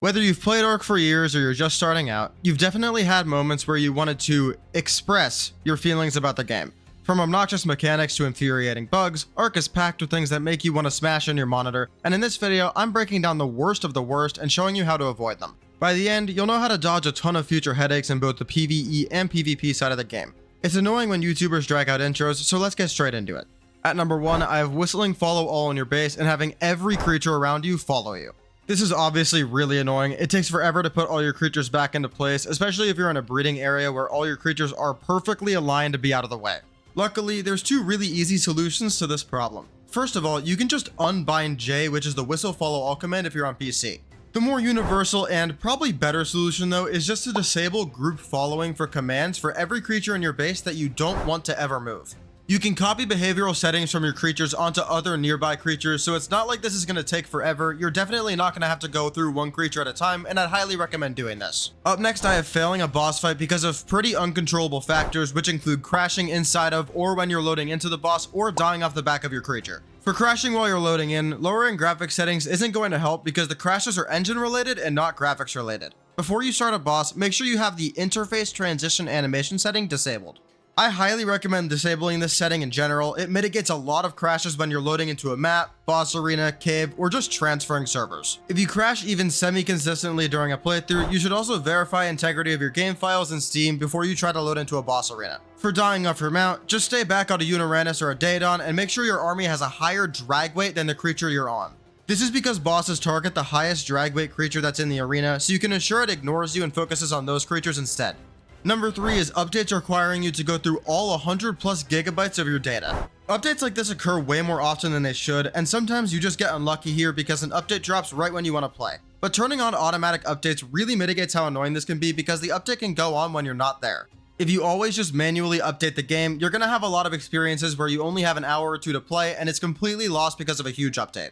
Whether you've played Ark for years or you're just starting out, you've definitely had moments where you wanted to express your feelings about the game. From obnoxious mechanics to infuriating bugs, Ark is packed with things that make you want to smash in your monitor, and in this video, I'm breaking down the worst of the worst and showing you how to avoid them. By the end, you'll know how to dodge a ton of future headaches in both the PvE and PvP side of the game. It's annoying when YouTubers drag out intros, so let's get straight into it. At number 1, I have whistling follow all on your base and having every creature around you follow you. This is obviously really annoying. It takes forever to put all your creatures back into place, especially if you're in a breeding area where all your creatures are perfectly aligned to be out of the way. Luckily, there's two really easy solutions to this problem. First of all, you can just unbind J, which is the whistle follow all command if you're on PC. The more universal and probably better solution though is just to disable group following for commands for every creature in your base that you don't want to ever move. You can copy behavioral settings from your creatures onto other nearby creatures, so it's not like this is going to take forever. You're definitely not going to have to go through one creature at a time, and I'd highly recommend doing this. Up next, I have failing a boss fight because of pretty uncontrollable factors, which include crashing inside of or when you're loading into the boss or dying off the back of your creature. For crashing while you're loading in, lowering graphics settings isn't going to help because the crashes are engine related and not graphics related. Before you start a boss, make sure you have the interface transition animation setting disabled. I highly recommend disabling this setting in general. It mitigates a lot of crashes when you're loading into a map, boss arena, cave, or just transferring servers. If you crash even semi-consistently during a playthrough, you should also verify integrity of your game files in Steam before you try to load into a boss arena. For dying off your mount, just stay back on a Uranus or a Daedon and make sure your army has a higher drag weight than the creature you're on. This is because bosses target the highest drag weight creature that's in the arena, so you can ensure it ignores you and focuses on those creatures instead. Number 3 is updates requiring you to go through all 100 plus gigabytes of your data. Updates like this occur way more often than they should, and sometimes you just get unlucky here because an update drops right when you want to play. But turning on automatic updates really mitigates how annoying this can be because the update can go on when you're not there. If you always just manually update the game, you're going to have a lot of experiences where you only have an hour or two to play and it's completely lost because of a huge update.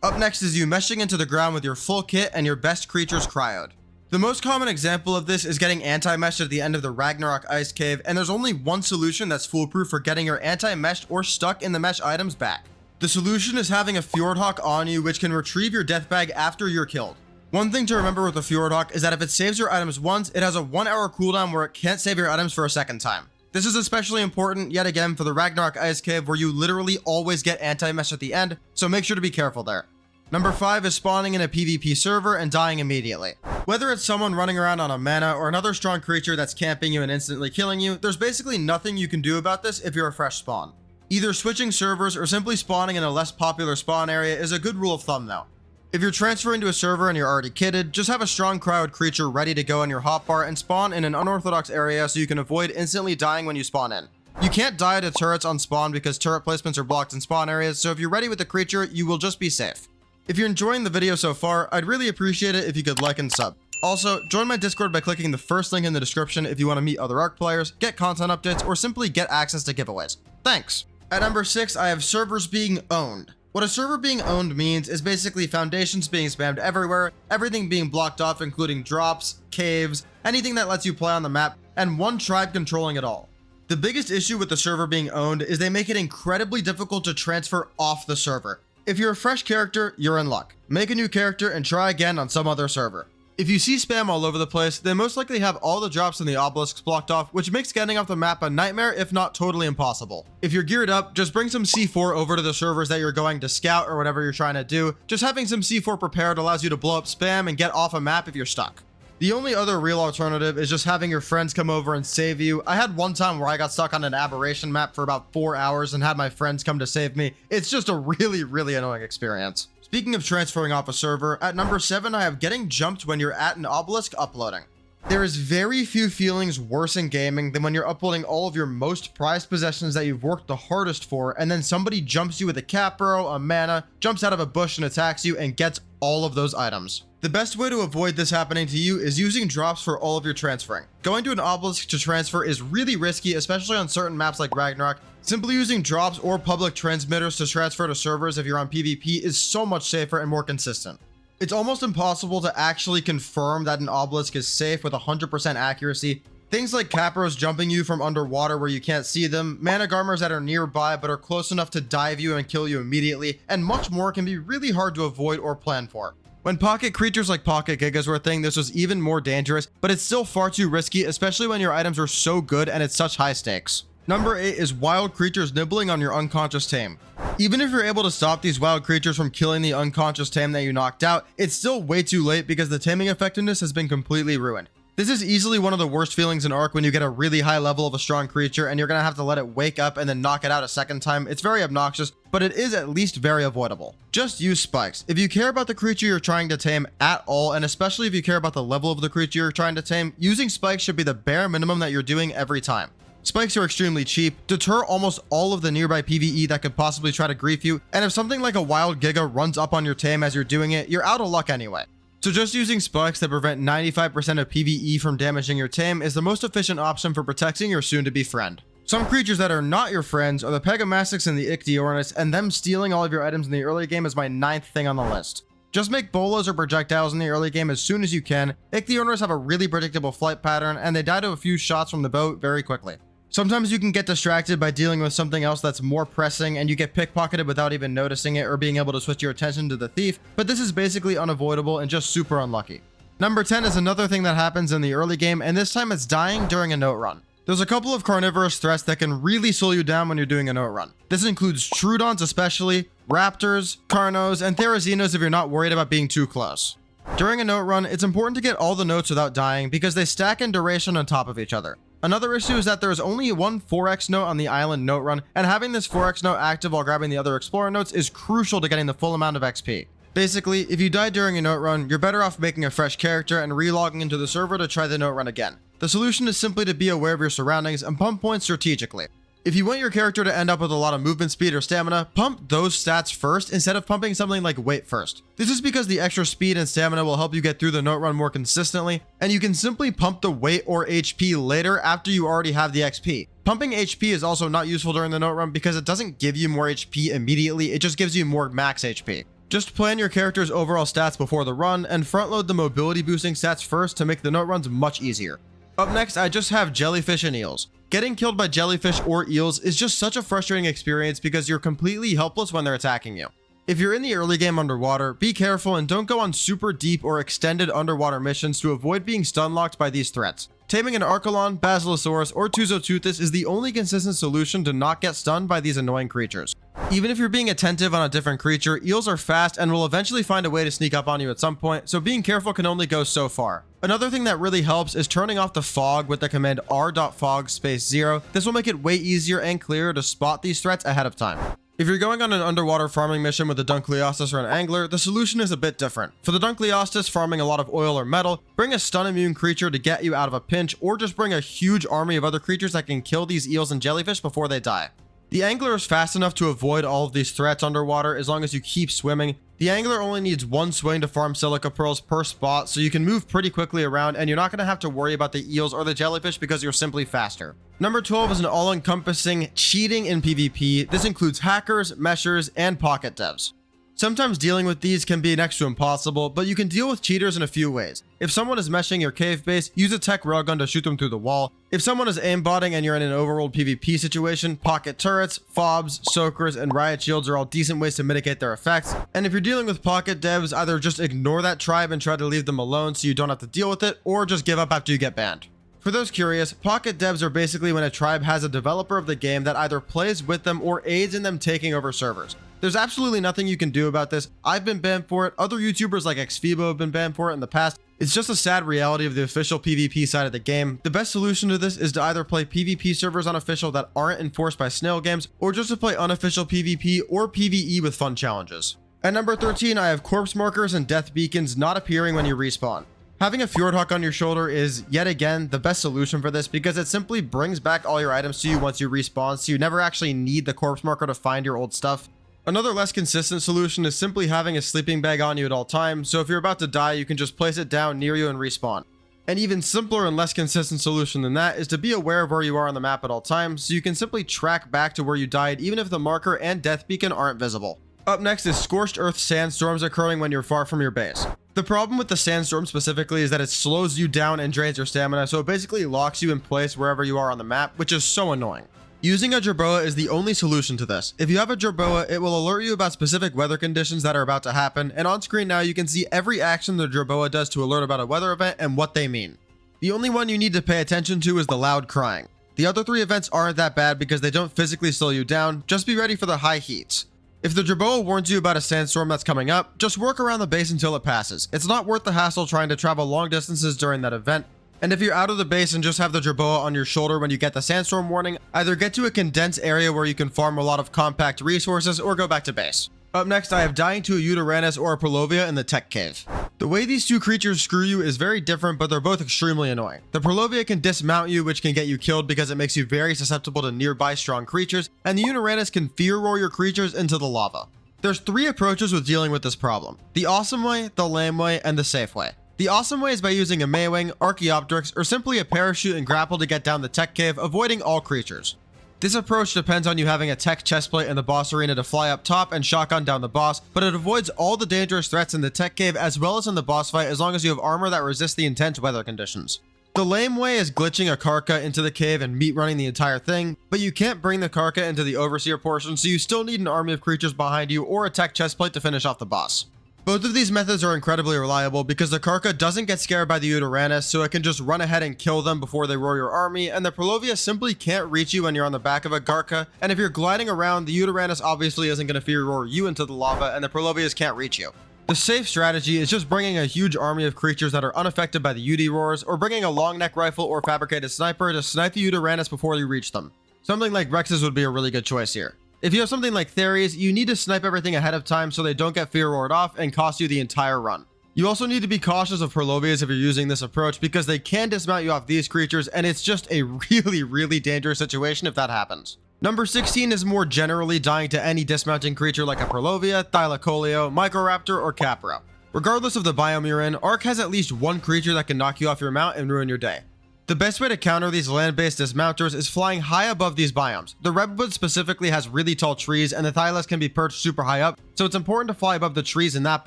Up next is you meshing into the ground with your full kit and your best creatures cryoed. The most common example of this is getting anti-meshed at the end of the Ragnarok Ice Cave, and there's only one solution that's foolproof for getting your anti-meshed or stuck in the mesh items back. The solution is having a Fjordhawk on you, which can retrieve your death bag after you're killed. One thing to remember with the Fjordhawk is that if it saves your items once, it has a 1 hour cooldown where it can't save your items for a second time. This is especially important yet again for the Ragnarok Ice Cave where you literally always get anti-mesh at the end, so make sure to be careful there. Number 5 is spawning in a PvP server and dying immediately. Whether it's someone running around on a mana or another strong creature that's camping you and instantly killing you, there's basically nothing you can do about this if you're a fresh spawn. Either switching servers or simply spawning in a less popular spawn area is a good rule of thumb though. If you're transferring to a server and you're already kitted, just have a strong crowd creature ready to go in your hotbar and spawn in an unorthodox area so you can avoid instantly dying when you spawn in. You can't die to turrets on spawn because turret placements are blocked in spawn areas, so if you're ready with the creature, you will just be safe. If you're enjoying the video so far, I'd really appreciate it if you could like and sub. Also, join my Discord by clicking the first link in the description if you want to meet other Ark players, get content updates, or simply get access to giveaways. Thanks! At number 6, I have servers being owned. What a server being owned means is basically foundations being spammed everywhere, everything being blocked off including drops, caves, anything that lets you play on the map, and one tribe controlling it all. The biggest issue with the server being owned is they make it incredibly difficult to transfer off the server. If you're a fresh character, you're in luck. Make a new character and try again on some other server. If you see spam all over the place, they most likely have all the drops in the obelisks blocked off, which makes getting off the map a nightmare if not totally impossible. If you're geared up, just bring some C4 over to the servers that you're going to scout or whatever you're trying to do. Just having some C4 prepared allows you to blow up spam and get off a map if you're stuck. The only other real alternative is just having your friends come over and save you. I had one time where I got stuck on an aberration map for about 4 hours and had my friends come to save me. It's just a really annoying experience. Speaking of transferring off a server, at number 7 I have getting jumped when you're at an obelisk uploading. There is very few feelings worse in gaming than when you're uploading all of your most prized possessions that you've worked the hardest for and then somebody jumps you with a capro, a mana, jumps out of a bush and attacks you and gets all of those items. The best way to avoid this happening to you is using drops for all of your transferring. Going to an obelisk to transfer is really risky, especially on certain maps like Ragnarok. Simply using drops or public transmitters to transfer to servers if you're on PvP is so much safer and more consistent. It's almost impossible to actually confirm that an obelisk is safe with 100% accuracy. Things like capros jumping you from underwater where you can't see them, mana garmers that are nearby but are close enough to dive you and kill you immediately, and much more can be really hard to avoid or plan for. When pocket creatures like pocket gigas were a thing, this was even more dangerous, but it's still far too risky, especially when your items are so good and it's such high stakes. Number 8 is wild creatures nibbling on your unconscious tame. Even if you're able to stop these wild creatures from killing the unconscious tame that you knocked out, it's still way too late because the taming effectiveness has been completely ruined. This is easily one of the worst feelings in Ark when you get a really high level of a strong creature and you're going to have to let it wake up and then knock it out a second time. It's very obnoxious, but it is at least very avoidable. Just use spikes. If you care about the creature you're trying to tame at all, and especially if you care about the level of the creature you're trying to tame, using spikes should be the bare minimum that you're doing every time. Spikes are extremely cheap, deter almost all of the nearby PvE that could possibly try to grief you, and if something like a wild giga runs up on your tame as you're doing it, you're out of luck anyway. So just using spikes that prevent 95% of PvE from damaging your tame is the most efficient option for protecting your soon-to-be friend. Some creatures that are not your friends are the Pegamastics and the Ichthyornis, and them stealing all of your items in the early game is my 9th thing on the list. Just make bolas or projectiles in the early game as soon as you can. Ichthyornis have a really predictable flight pattern, and they die to a few shots from the boat very quickly. Sometimes you can get distracted by dealing with something else that's more pressing and you get pickpocketed without even noticing it or being able to switch your attention to the thief, but this is basically unavoidable and just super unlucky. Number 10 is another thing that happens in the early game, and this time it's dying during a note run. There's a couple of carnivorous threats that can really slow you down when you're doing a note run. This includes Troodons especially, Raptors, Carnos, and Therazinos if you're not worried about being too close. During a note run, it's important to get all the notes without dying because they stack in duration on top of each other. Another issue is that there is only one 4x note on the island note run, and having this 4x note active while grabbing the other explorer notes is crucial to getting the full amount of XP. Basically, if you die during a note run, you're better off making a fresh character and relogging into the server to try the note run again. The solution is simply to be aware of your surroundings and pump points strategically. If you want your character to end up with a lot of movement speed or stamina, pump those stats first instead of pumping something like weight first. This is because the extra speed and stamina will help you get through the note run more consistently, and you can simply pump the weight or HP later after you already have the XP. Pumping HP is also not useful during the note run because it doesn't give you more HP immediately, it just gives you more max HP. Just plan your character's overall stats before the run and front load the mobility boosting stats first to make the note runs much easier. Up next, I just have jellyfish and eels. Getting killed by jellyfish or eels is just such a frustrating experience because you're completely helpless when they're attacking you. If you're in the early game underwater, be careful and don't go on super deep or extended underwater missions to avoid being stun locked by these threats. Taming an Archelon, Basilosaurus, or Tuzoteuthis is the only consistent solution to not get stunned by these annoying creatures. Even if you're being attentive on a different creature, eels are fast and will eventually find a way to sneak up on you at some point, so being careful can only go so far. Another thing that really helps is turning off the fog with the command r.fog_0. This will make it way easier and clearer to spot these threats ahead of time. If you're going on an underwater farming mission with a Dunkleostis or an angler, the solution is a bit different. For the Dunkleostis farming a lot of oil or metal, bring a stun immune creature to get you out of a pinch, or just bring a huge army of other creatures that can kill these eels and jellyfish before they die. The angler is fast enough to avoid all of these threats underwater as long as you keep swimming. The angler only needs one swing to farm silica pearls per spot, so you can move pretty quickly around and you're not going to have to worry about the eels or the jellyfish because you're simply faster. Number 12 is an all-encompassing cheating in PvP. This includes hackers, meshers, and pocket devs. Sometimes dealing with these can be next to impossible, but you can deal with cheaters in a few ways. If someone is meshing your cave base, use a tech railgun to shoot them through the wall. If someone is aimbotting and you're in an overworld PvP situation, pocket turrets, fobs, soakers, and riot shields are all decent ways to mitigate their effects. And if you're dealing with pocket devs, either just ignore that tribe and try to leave them alone so you don't have to deal with it, or just give up after you get banned. For those curious, pocket devs are basically when a tribe has a developer of the game that either plays with them or aids in them taking over servers. There's absolutely nothing you can do about this. I've been banned for it. Other YouTubers like XFibo have been banned for it in the past. It's just a sad reality of the official PvP side of the game. The best solution to this is to either play PvP servers on official that aren't enforced by snail games, or just to play unofficial PvP or PvE with fun challenges. At number 13, I have corpse markers and death beacons not appearing when you respawn. Having a Fjordhawk on your shoulder is, yet again, the best solution for this because it simply brings back all your items to you once you respawn, so you never actually need the corpse marker to find your old stuff. Another less consistent solution is simply having a sleeping bag on you at all times, so if you're about to die, you can just place it down near you and respawn. An even simpler and less consistent solution than that is to be aware of where you are on the map at all times, so you can simply track back to where you died even if the marker and death beacon aren't visible. Up next is scorched earth sandstorms occurring when you're far from your base. The problem with the sandstorm specifically is that it slows you down and drains your stamina, so it basically locks you in place wherever you are on the map, which is so annoying. Using a jerboa is the only solution to this. If you have a jerboa, it will alert you about specific weather conditions that are about to happen, and on screen now you can see every action the jerboa does to alert about a weather event and what they mean. The only one you need to pay attention to is the loud crying. The other 3 events aren't that bad because they don't physically slow you down, just be ready for the high heats. If the jerboa warns you about a sandstorm that's coming up, just work around the base until it passes. It's not worth the hassle trying to travel long distances during that event. And if you're out of the base and just have the jerboa on your shoulder when you get the sandstorm warning, either get to a condensed area where you can farm a lot of compact resources or go back to base. Up next, I have dying to a Uteranus or a Prolovia in the tech cave. The way these 2 creatures screw you is very different, but they're both extremely annoying. The Prolovia can dismount you, which can get you killed because it makes you very susceptible to nearby strong creatures, and the Uteranus can fear roar your creatures into the lava. There's 3 approaches with dealing with this problem: the awesome way, the lame way, and the safe way. The awesome way is by using a Maywing, Archaeopteryx, or simply a parachute and grapple to get down the tech cave, avoiding all creatures. This approach depends on you having a tech chestplate in the boss arena to fly up top and shotgun down the boss, but it avoids all the dangerous threats in the tech cave as well as in the boss fight as long as you have armor that resists the intense weather conditions. The lame way is glitching a Karka into the cave and meat running the entire thing, but you can't bring the Karka into the Overseer portion, so you still need an army of creatures behind you or a tech chestplate to finish off the boss. Both of these methods are incredibly reliable because the Karka doesn't get scared by the Uteranus, so it can just run ahead and kill them before they roar your army, and the Prolovia simply can't reach you when you're on the back of a Karka, and if you're gliding around, the Uteranus obviously isn't going to fear roar you into the lava, and the Prolovias can't reach you. The safe strategy is just bringing a huge army of creatures that are unaffected by the UD roars, or bringing a long neck rifle or fabricated sniper to snipe the Uteranus before you reach them. Something like Rexes would be a really good choice here. If you have something like Theres, you need to snipe everything ahead of time so they don't get fear roared off and cost you the entire run. You also need to be cautious of Prolovias if you're using this approach because they can dismount you off these creatures, and it's just a really dangerous situation if that happens. Number 16 is more generally dying to any dismounting creature like a Prolovia, Thylacoleo, Microraptor, or Capra. Regardless of the biome you're in, Ark has at least 1 creature that can knock you off your mount and ruin your day. The best way to counter these land-based dismounters is flying high above these biomes. The Redwood specifically has really tall trees, and the Thylus can be perched super high up, so it's important to fly above the trees in that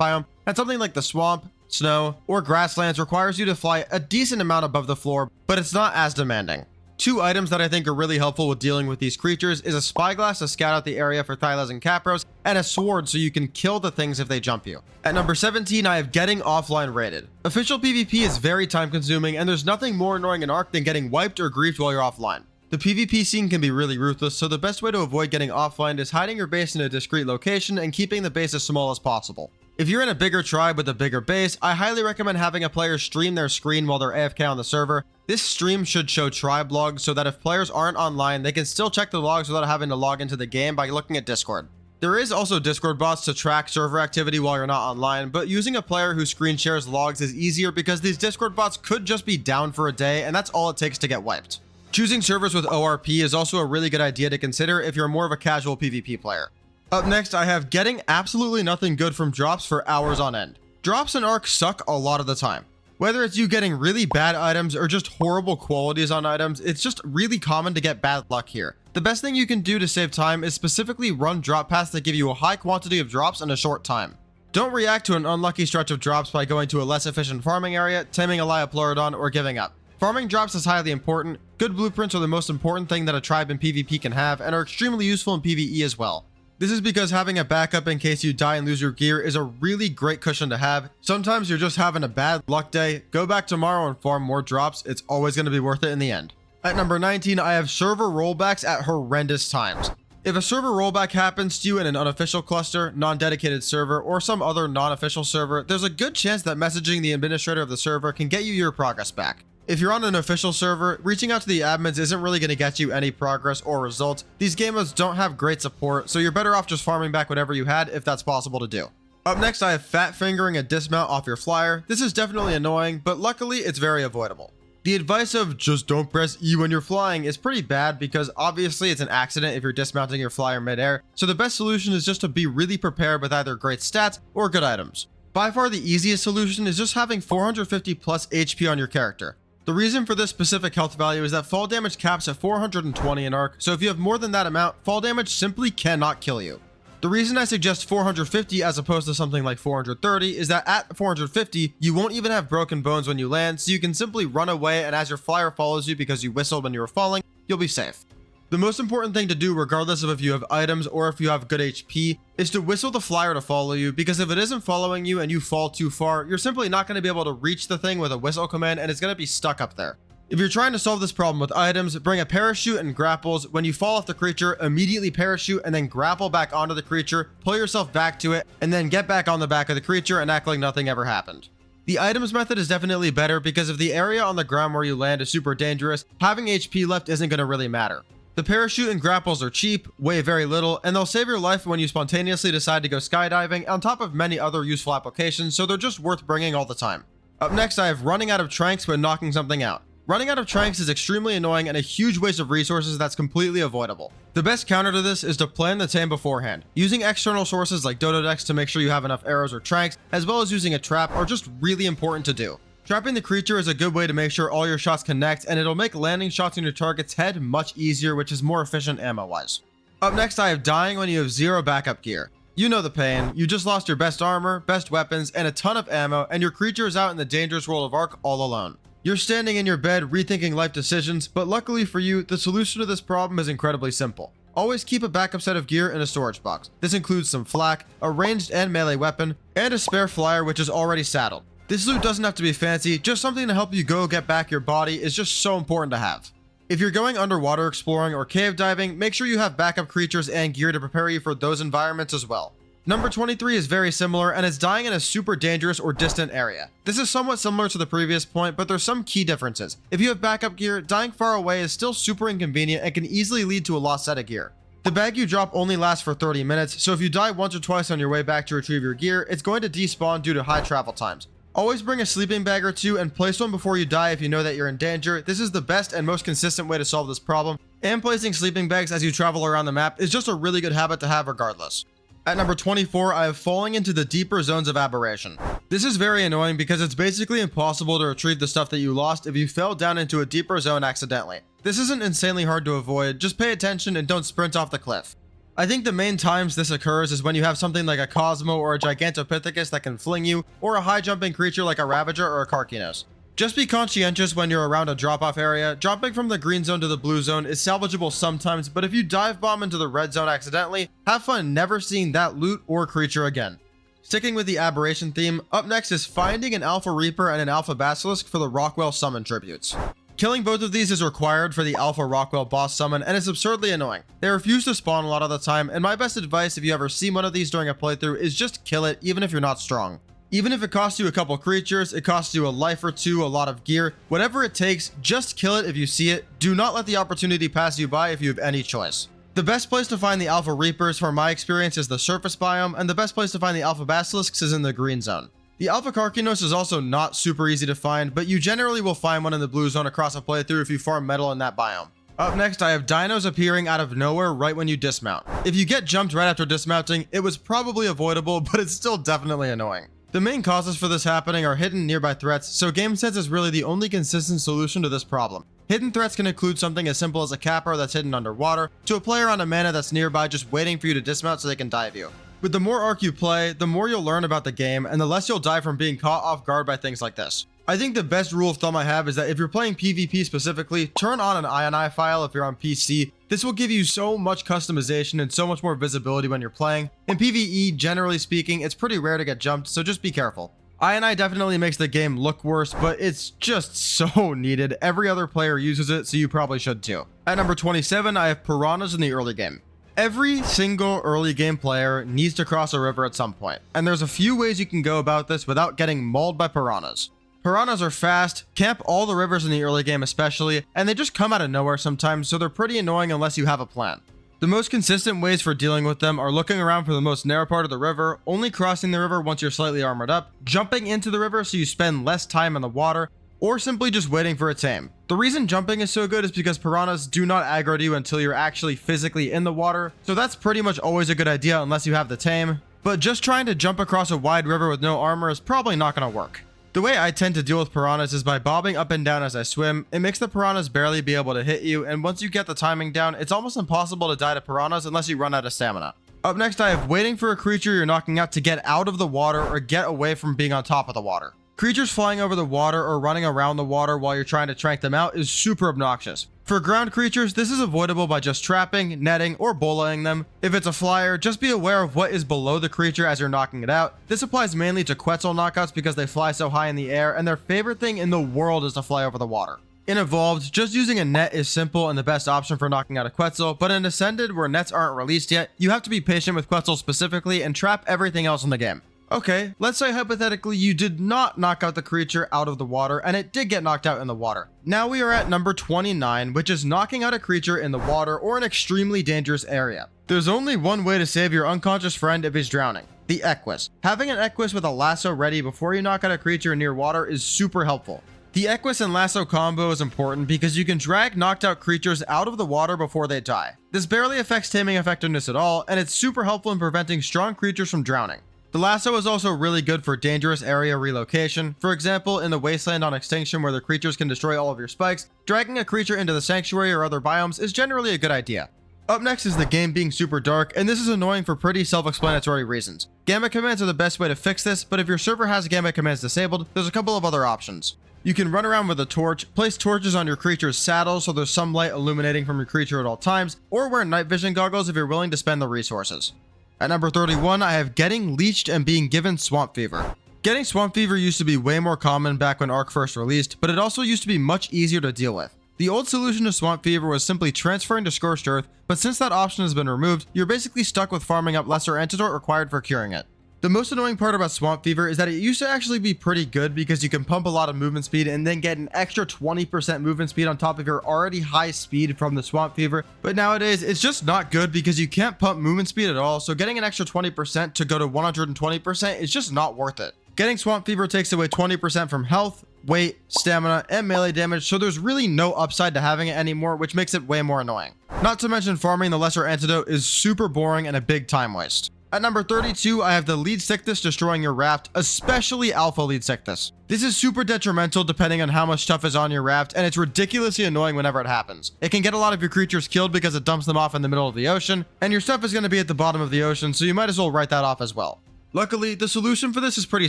biome, and something like the swamp, snow, or grasslands requires you to fly a decent amount above the floor, but it's not as demanding. 2 items that I think are really helpful with dealing with these creatures is a spyglass to scout out the area for Thylus and Capros, and a sword so you can kill the things if they jump you. At number 17, I have getting offline raided. Official PvP is very time consuming, and there's nothing more annoying in Ark than getting wiped or griefed while you're offline. The PvP scene can be really ruthless, so the best way to avoid getting offline is hiding your base in a discreet location and keeping the base as small as possible. If you're in a bigger tribe with a bigger base, I highly recommend having a player stream their screen while they're AFK on the server. This stream should show tribe logs so that if players aren't online, they can still check the logs without having to log into the game by looking at Discord. There is also Discord bots to track server activity while you're not online, but using a player who screen shares logs is easier because these Discord bots could just be down for a day, and that's all it takes to get wiped. Choosing servers with ORP is also a really good idea to consider if you're more of a casual PvP player. Up next, I have getting absolutely nothing good from drops for hours on end. Drops in Ark suck a lot of the time. Whether it's you getting really bad items or just horrible qualities on items, it's just really common to get bad luck here. The best thing you can do to save time is specifically run drop paths that give you a high quantity of drops in a short time. Don't react to an unlucky stretch of drops by going to a less efficient farming area, taming a Lioplurodon, or giving up. Farming drops is highly important. Good blueprints are the most important thing that a tribe in PvP can have and are extremely useful in PvE as well. This is because having a backup in case you die and lose your gear is a really great cushion to have. Sometimes you're just having a bad luck day. Go back tomorrow and farm more drops. It's always going to be worth it in the end. At number 19, I have server rollbacks at horrendous times. If a server rollback happens to you in an unofficial cluster, non-dedicated server, or some other non-official server, there's a good chance that messaging the administrator of the server can get you your progress back. If you're on an official server, reaching out to the admins isn't really going to get you any progress or results. These game modes don't have great support, so you're better off just farming back whatever you had if that's possible to do. Up next, I have fat fingering a dismount off your flyer. This is definitely annoying, but luckily it's very avoidable. The advice of just don't press E when you're flying is pretty bad because obviously it's an accident if you're dismounting your flyer midair, so the best solution is just to be really prepared with either great stats or good items. By far the easiest solution is just having 450 plus HP on your character. The reason for this specific health value is that fall damage caps at 420 in Ark, so if you have more than that amount, fall damage simply cannot kill you. The reason I suggest 450 as opposed to something like 430 is that at 450, you won't even have broken bones when you land, so you can simply run away, and as your flyer follows you because you whistled when you were falling, you'll be safe. The most important thing to do, regardless of if you have items or if you have good HP, is to whistle the flyer to follow you, because if it isn't following you and you fall too far, you're simply not going to be able to reach the thing with a whistle command and it's going to be stuck up there. If you're trying to solve this problem with items, bring a parachute and grapples. When you fall off the creature, immediately parachute and then grapple back onto the creature, pull yourself back to it, and then get back on the back of the creature and act like nothing ever happened. The items method is definitely better because if the area on the ground where you land is super dangerous, having HP left isn't going to really matter. The parachute and grapples are cheap, weigh very little, and they'll save your life when you spontaneously decide to go skydiving on top of many other useful applications, so they're just worth bringing all the time. Up next, I have running out of tranks when knocking something out. Running out of tranks is extremely annoying and a huge waste of resources that's completely avoidable. The best counter to this is to plan the tame beforehand. Using external sources like dodo decks to make sure you have enough arrows or tranks, as well as using a trap, are just really important to do. Trapping the creature is a good way to make sure all your shots connect, and it'll make landing shots on your target's head much easier, which is more efficient ammo-wise. Up next, I have dying when you have zero backup gear. You know the pain. You just lost your best armor, best weapons, and a ton of ammo, and your creature is out in the dangerous world of Ark all alone. You're standing in your bed rethinking life decisions, but luckily for you, the solution to this problem is incredibly simple. Always keep a backup set of gear in a storage box. This includes some flak, a ranged and melee weapon, and a spare flyer which is already saddled. This loot doesn't have to be fancy, just something to help you go get back your body is just so important to have. If you're going underwater exploring or cave diving, make sure you have backup creatures and gear to prepare you for those environments as well. Number 23 is very similar, and it's dying in a super dangerous or distant area. This is somewhat similar to the previous point, but there's some key differences. If you have backup gear, dying far away is still super inconvenient and can easily lead to a lost set of gear. The bag you drop only lasts for 30 minutes, so if you die once or twice on your way back to retrieve your gear, it's going to despawn due to high travel times. Always bring a sleeping bag or two and place one before you die if you know that you're in danger. This is the best and most consistent way to solve this problem, and placing sleeping bags as you travel around the map is just a really good habit to have regardless. At number 24, I have falling into the deeper zones of aberration. This is very annoying because it's basically impossible to retrieve the stuff that you lost if you fell down into a deeper zone accidentally. This isn't insanely hard to avoid, just pay attention and don't sprint off the cliff. I think the main times this occurs is when you have something like a Cosmo or a Gigantopithecus that can fling you, or a high jumping creature like a Ravager or a Karkinos. Just be conscientious when you're around a drop-off area. Dropping from the green zone to the blue zone is salvageable sometimes, but if you dive bomb into the red zone accidentally, have fun never seeing that loot or creature again. Sticking with the aberration theme, up next is finding an Alpha Reaper and an Alpha Basilisk for the Rockwell summon tributes. Killing both of these is required for the Alpha Rockwell boss summon, and it's absurdly annoying. They refuse to spawn a lot of the time, and my best advice if you ever see one of these during a playthrough is just kill it, even if you're not strong. Even if it costs you a couple creatures, it costs you a life or two, a lot of gear, whatever it takes, just kill it if you see it. Do not let the opportunity pass you by if you have any choice. The best place to find the Alpha Reapers from my experience is the surface biome, and the best place to find the Alpha Basilisks is in the green zone. The Alpha Karkinos is also not super easy to find, but you generally will find one in the blue zone across a playthrough if you farm metal in that biome. Up next, I have dinos appearing out of nowhere right when you dismount. If you get jumped right after dismounting, it was probably avoidable, but it's still definitely annoying. The main causes for this happening are hidden nearby threats, so GameSense is really the only consistent solution to this problem. Hidden threats can include something as simple as a capper that's hidden underwater, to a player on a mana that's nearby just waiting for you to dismount so they can dive you. With the more Ark you play, the more you'll learn about the game, and the less you'll die from being caught off guard by things like this. I think the best rule of thumb I have is that if you're playing PvP specifically, turn on an INI file if you're on PC. This will give you so much customization and so much more visibility when you're playing. In PvE, generally speaking, it's pretty rare to get jumped, so just be careful. INI definitely makes the game look worse, but it's just so needed. Every other player uses it, so you probably should too. At number 27, I have piranhas in the early game. Every single early game player needs to cross a river at some point, and there's a few ways you can go about this without getting mauled by piranhas. Piranhas are fast, camp all the rivers in the early game especially, and they just come out of nowhere sometimes, so they're pretty annoying unless you have a plan. The most consistent ways for dealing with them are looking around for the most narrow part of the river, only crossing the river once you're slightly armored up, jumping into the river so you spend less time in the water, or simply just waiting for a tame. The reason jumping is so good is because piranhas do not aggro you until you're actually physically in the water, so that's pretty much always a good idea unless you have the tame, but just trying to jump across a wide river with no armor is probably not going to work. The way I tend to deal with piranhas is by bobbing up and down as I swim. It makes the piranhas barely be able to hit you, and once you get the timing down, it's almost impossible to die to piranhas unless you run out of stamina. Up next, I have waiting for a creature you're knocking out to get out of the water or get away from being on top of the water. Creatures flying over the water or running around the water while you're trying to trank them out is super obnoxious. For ground creatures, this is avoidable by just trapping, netting, or bullying them. If it's a flyer, just be aware of what is below the creature as you're knocking it out. This applies mainly to Quetzal knockouts because they fly so high in the air and their favorite thing in the world is to fly over the water. In Evolved, just using a net is simple and the best option for knocking out a Quetzal, but in Ascended, where nets aren't released yet, you have to be patient with Quetzal specifically and trap everything else in the game. Okay, let's say hypothetically you did not knock out the creature out of the water and it did get knocked out in the water. Now we are at number 29, which is knocking out a creature in the water or an extremely dangerous area. There's only one way to save your unconscious friend if he's drowning: the Equus. Having an Equus with a lasso ready before you knock out a creature near water is super helpful. The Equus and lasso combo is important because you can drag knocked out creatures out of the water before they die. This barely affects taming effectiveness at all, and it's super helpful in preventing strong creatures from drowning. The lasso is also really good for dangerous area relocation. For example, in the Wasteland on Extinction where the creatures can destroy all of your spikes, dragging a creature into the sanctuary or other biomes is generally a good idea. Up next is the game being super dark, and this is annoying for pretty self-explanatory reasons. Gamma commands are the best way to fix this, but if your server has gamma commands disabled, there's a couple of other options. You can run around with a torch, place torches on your creature's saddle so there's some light illuminating from your creature at all times, or wear night vision goggles if you're willing to spend the resources. At number 31, I have getting leeched and being given swamp fever. Getting swamp fever used to be way more common back when Ark first released, but it also used to be much easier to deal with. The old solution to swamp fever was simply transferring to scorched earth, but since that option has been removed, you're basically stuck with farming up lesser antidote required for curing it. The most annoying part about swamp fever is that it used to actually be pretty good because you can pump a lot of movement speed and then get an extra 20% movement speed on top of your already high speed from the swamp fever, but nowadays it's just not good because you can't pump movement speed at all, so getting an extra 20% to go to 120% is just not worth it. Getting swamp fever takes away 20% from health, weight, stamina, and melee damage, so there's really no upside to having it anymore, which makes it way more annoying. Not to mention farming the lesser antidote is super boring and a big time waste. At number 32, I have the lead sickness destroying your raft, especially alpha lead sickness. This is super detrimental depending on how much stuff is on your raft, and it's ridiculously annoying whenever it happens. It can get a lot of your creatures killed because it dumps them off in the middle of the ocean, and your stuff is going to be at the bottom of the ocean, so you might as well write that off as well. Luckily, the solution for this is pretty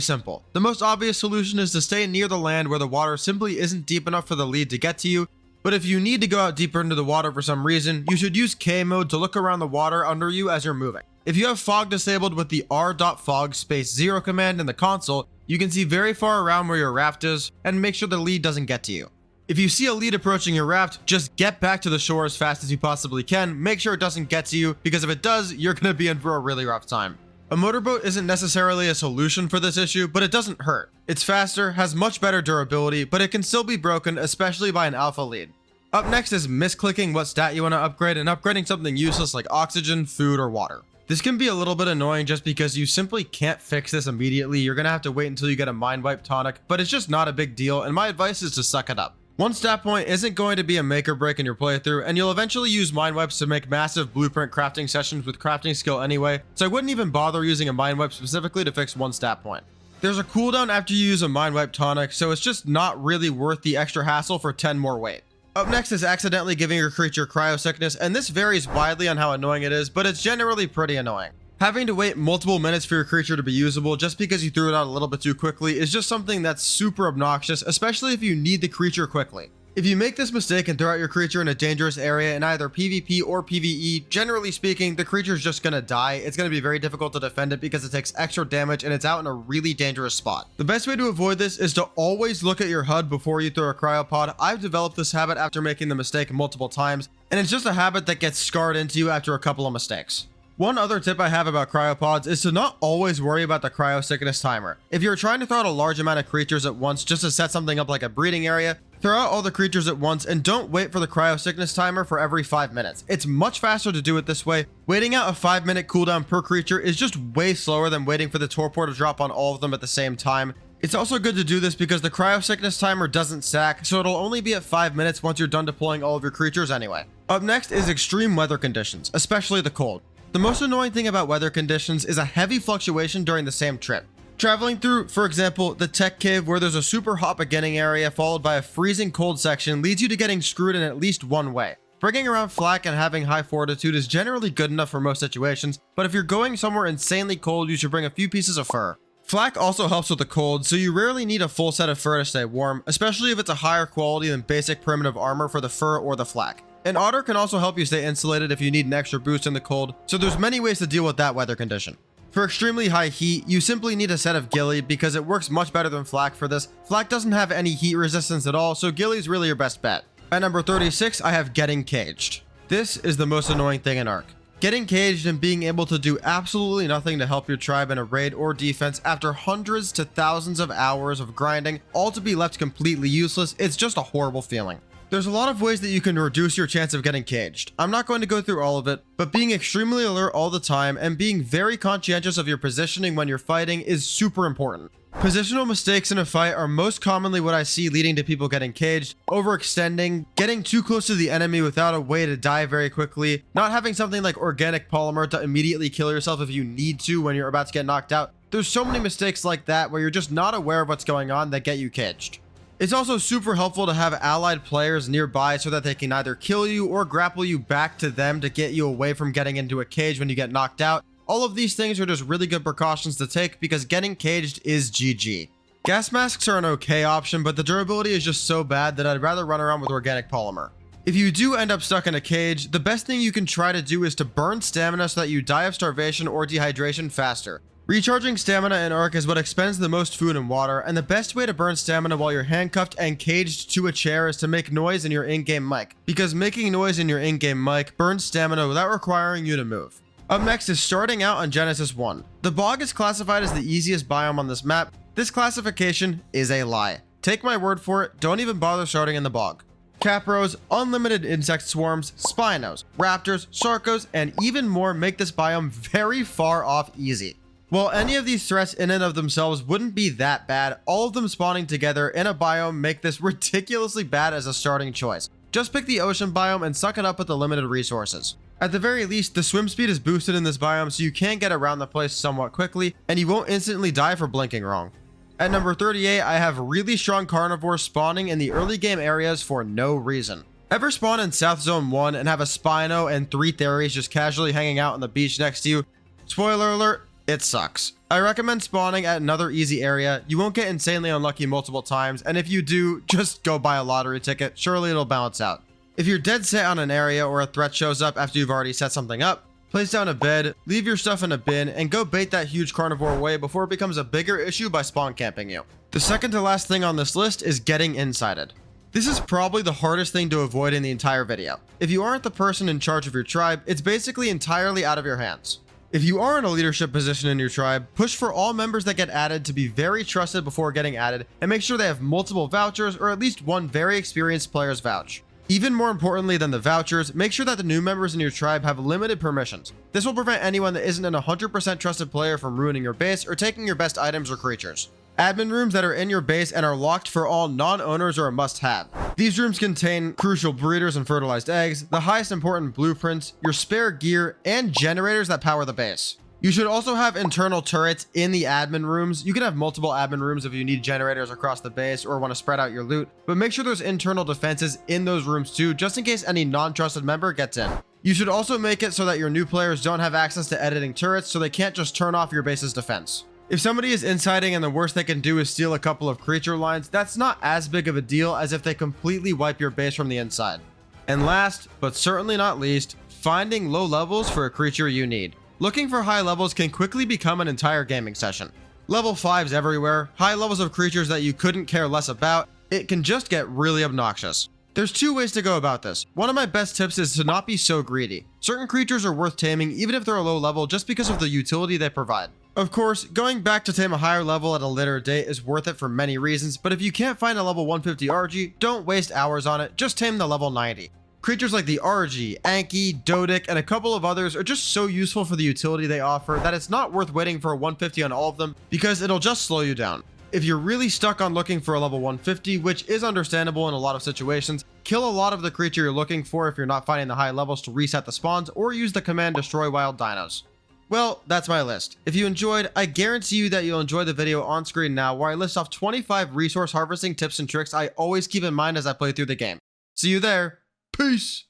simple. The most obvious solution is to stay near the land where the water simply isn't deep enough for the lead to get to you, but if you need to go out deeper into the water for some reason, you should use K mode to look around the water under you as you're moving. If you have fog disabled with the r.fog_0 command in the console, you can see very far around where your raft is and make sure the lead doesn't get to you. If you see a lead approaching your raft, just get back to the shore as fast as you possibly can. Make sure it doesn't get to you, because if it does, you're going to be in for a really rough time. A motorboat isn't necessarily a solution for this issue, but it doesn't hurt. It's faster, has much better durability, but it can still be broken, especially by an alpha lead. Up next is misclicking what stat you want to upgrade and upgrading something useless like oxygen, food, or water. This can be a little bit annoying just because you simply can't fix this immediately. You're going to have to wait until you get a mind wipe tonic, but it's just not a big deal, and my advice is to suck it up. One stat point isn't going to be a make or break in your playthrough, and you'll eventually use mind wipes to make massive blueprint crafting sessions with crafting skill anyway, so I wouldn't even bother using a mind wipe specifically to fix one stat point. There's a cooldown after you use a mind wipe tonic, so it's just not really worth the extra hassle for 10 more weight. Up next is accidentally giving your creature cryo sickness, and this varies widely on how annoying it is, but it's generally pretty annoying. Having to wait multiple minutes for your creature to be usable just because you threw it out a little bit too quickly is just something that's super obnoxious, especially if you need the creature quickly. If you make this mistake and throw out your creature in a dangerous area in either PvP or PvE, generally speaking, the creature's just gonna die. It's gonna be very difficult to defend it because it takes extra damage and it's out in a really dangerous spot. The best way to avoid this is to always look at your HUD before you throw a cryopod. I've developed this habit after making the mistake multiple times, and it's just a habit that gets scarred into you after a couple of mistakes. One other tip I have about cryopods is to not always worry about the cryo sickness timer. If you're trying to throw out a large amount of creatures at once just to set something up like a breeding area, throw out all the creatures at once and don't wait for the cryo sickness timer for every 5 minutes. It's much faster to do it this way. Waiting out a 5-minute cooldown per creature is just way slower than waiting for the torpor to drop on all of them at the same time. It's also good to do this because the cryo sickness timer doesn't stack, so it'll only be at 5 minutes once you're done deploying all of your creatures anyway. Up next is extreme weather conditions, especially the cold. The most annoying thing about weather conditions is a heavy fluctuation during the same trip. Traveling through, for example, the tech cave where there's a super hot beginning area followed by a freezing cold section leads you to getting screwed in at least one way. Bringing around flak and having high fortitude is generally good enough for most situations, but if you're going somewhere insanely cold, you should bring a few pieces of fur. Flak also helps with the cold, so you rarely need a full set of fur to stay warm, especially if it's a higher quality than basic primitive armor for the fur or the flak. An otter can also help you stay insulated if you need an extra boost in the cold, so there's many ways to deal with that weather condition. For extremely high heat, you simply need a set of ghillie because it works much better than flak for this. Flak doesn't have any heat resistance at all, so ghillie is really your best bet. At number 36, I have getting caged. This is the most annoying thing in Ark. Getting caged and being able to do absolutely nothing to help your tribe in a raid or defense after hundreds to thousands of hours of grinding, all to be left completely useless, it's just a horrible feeling. There's a lot of ways that you can reduce your chance of getting caged. I'm not going to go through all of it, but being extremely alert all the time and being very conscientious of your positioning when you're fighting is super important. Positional mistakes in a fight are most commonly what I see leading to people getting caged, overextending, getting too close to the enemy without a way to die very quickly, not having something like organic polymer to immediately kill yourself if you need to when you're about to get knocked out. There's so many mistakes like that where you're just not aware of what's going on that get you caged. It's also super helpful to have allied players nearby so that they can either kill you or grapple you back to them to get you away from getting into a cage when you get knocked out. All of these things are just really good precautions to take because getting caged is GG. Gas masks are an okay option, but the durability is just so bad that I'd rather run around with organic polymer. If you do end up stuck in a cage, the best thing you can try to do is to burn stamina so that you die of starvation or dehydration faster. Recharging stamina in Ark is what expends the most food and water, and the best way to burn stamina while you're handcuffed and caged to a chair is to make noise in your in-game mic, because making noise in your in-game mic burns stamina without requiring you to move. Up next is starting out on Genesis 1. The bog is classified as the easiest biome on this map. This classification is a lie. Take my word for it, don't even bother starting in the bog. Capros, unlimited insect swarms, spinos, raptors, sarcos, and even more make this biome very far off easy. While any of these threats in and of themselves wouldn't be that bad, all of them spawning together in a biome make this ridiculously bad as a starting choice. Just pick the ocean biome and suck it up with the limited resources. At the very least, the swim speed is boosted in this biome so you can get around the place somewhat quickly, and you won't instantly die for blinking wrong. At number 38, I have really strong carnivores spawning in the early game areas for no reason. Ever spawn in South Zone 1 and have a Spino and 3 Theries just casually hanging out on the beach next to you? Spoiler alert, it sucks. I recommend spawning at another easy area. You won't get insanely unlucky multiple times, and if you do, just go buy a lottery ticket. Surely it'll balance out. If you're dead set on an area or a threat shows up after you've already set something up, place down a bed, leave your stuff in a bin, and go bait that huge carnivore away before it becomes a bigger issue by spawn camping you. The second to last thing on this list is getting insided. This is probably the hardest thing to avoid in the entire video. If you aren't the person in charge of your tribe, it's basically entirely out of your hands. If you are in a leadership position in your tribe, push for all members that get added to be very trusted before getting added, and make sure they have multiple vouchers or at least one very experienced player's vouch. Even more importantly than the vouchers, make sure that the new members in your tribe have limited permissions. This will prevent anyone that isn't an 100% trusted player from ruining your base or taking your best items or creatures. Admin rooms that are in your base and are locked for all non-owners are a must-have. These rooms contain crucial breeders and fertilized eggs, the highest important blueprints, your spare gear, and generators that power the base. You should also have internal turrets in the admin rooms. You can have multiple admin rooms if you need generators across the base or want to spread out your loot, but make sure there's internal defenses in those rooms too, just in case any non-trusted member gets in. You should also make it so that your new players don't have access to editing turrets, so they can't just turn off your base's defense. If somebody is insiding and the worst they can do is steal a couple of creature lines, that's not as big of a deal as if they completely wipe your base from the inside. And last, but certainly not least, finding low levels for a creature you need. Looking for high levels can quickly become an entire gaming session. Level 5s everywhere, high levels of creatures that you couldn't care less about, it can just get really obnoxious. There's 2 ways to go about this. One of my best tips is to not be so greedy. Certain creatures are worth taming even if they're a low level just because of the utility they provide. Of course, going back to tame a higher level at a later date is worth it for many reasons, but if you can't find a level 150 RG, don't waste hours on it, just tame the level 90. Creatures like the RG, Anki, Dodic, and a couple of others are just so useful for the utility they offer that it's not worth waiting for a 150 on all of them because it'll just slow you down. If you're really stuck on looking for a level 150, which is understandable in a lot of situations, kill a lot of the creature you're looking for if you're not finding the high levels to reset the spawns, or use the command Destroy Wild Dinos. Well, that's my list. If you enjoyed, I guarantee you that you'll enjoy the video on screen now where I list off 25 resource harvesting tips and tricks I always keep in mind as I play through the game. See you there. Peace!